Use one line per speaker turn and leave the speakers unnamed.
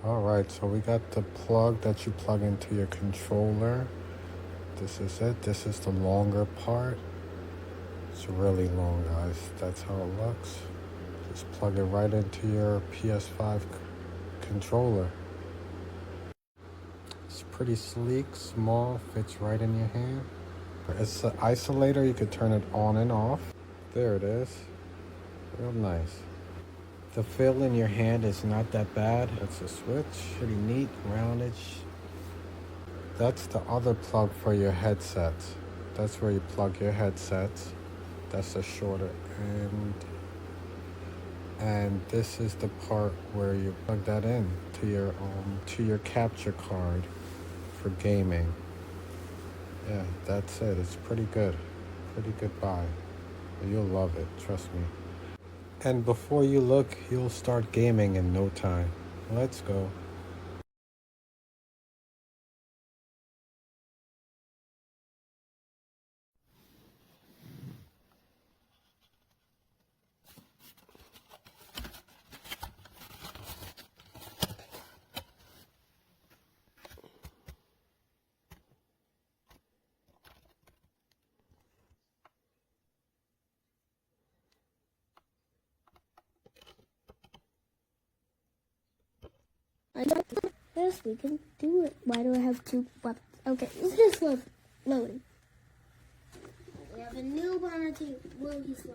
Alright, so we got the plug that you plug into your controller. This is it. This is the longer part. It's really long, guys. That's how it looks. Just plug it right into your PS5 controller. It's pretty sleek, small, fits right in your hand. It's an isolator. You could turn it on and off. There it is. Real nice. The feel in your hand is not that bad. It's a switch. Pretty neat, roundish. That's the other plug for your headsets. That's where you plug your headsets. That's the shorter end. And this is the part where you plug that in to your capture card for gaming. Yeah, that's it. It's pretty good. Pretty good buy. You'll love it, trust me. And before you look, you'll start gaming in no time. Let's go.
I got this, we can do it. Why do I have two weapons? Okay, it's just loading. We have a noob on our team. Will he slow?